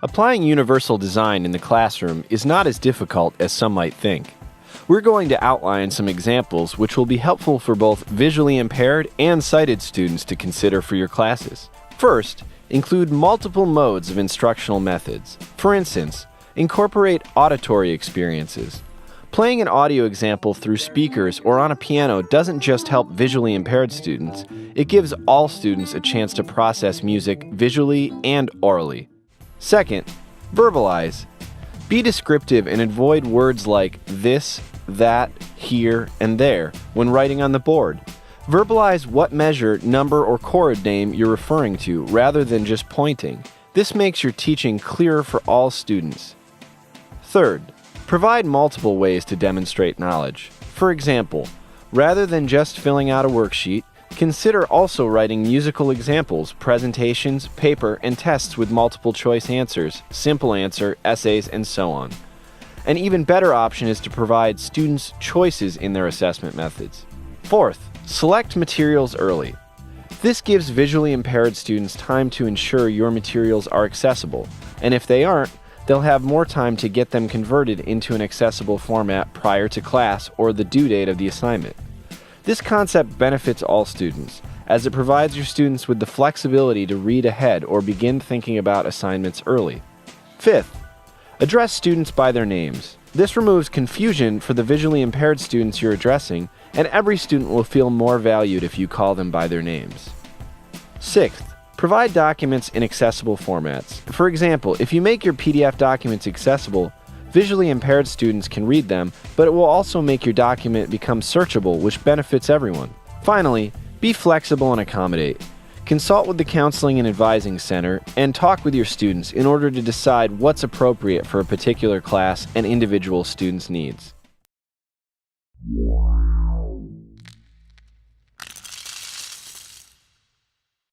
Applying universal design in the classroom is not as difficult as some might think. We're going to outline some examples which will be helpful for both visually impaired and sighted students to consider for your classes. First, include multiple modes of instructional methods. For instance, incorporate auditory experiences. Playing an audio example through speakers or on a piano doesn't just help visually impaired students, it gives all students a chance to process music visually and orally. Second, verbalize. Be descriptive and avoid words like this, that, here, and there when writing on the board. Verbalize what measure, number, or chord name you're referring to rather than just pointing. This makes your teaching clearer for all students. Third, provide multiple ways to demonstrate knowledge. For example, rather than just filling out a worksheet, consider also writing musical examples, presentations, paper, and tests with multiple choice answers, simple answer, essays, and so on. An even better option is to provide students choices in their assessment methods. Fourth, select materials early. This gives visually impaired students time to ensure your materials are accessible, and if they aren't, they'll have more time to get them converted into an accessible format prior to class or the due date of the assignment. This concept benefits all students, as it provides your students with the flexibility to read ahead or begin thinking about assignments early. Fifth, address students by their names. This removes confusion for the visually impaired students you're addressing, and every student will feel more valued if you call them by their names. Sixth, provide documents in accessible formats. For example, if you make your PDF documents accessible, visually impaired students can read them, but it will also make your document become searchable, which benefits everyone. Finally, be flexible and accommodate. Consult with the Counseling and Advising Center and talk with your students in order to decide what's appropriate for a particular class and individual students' needs.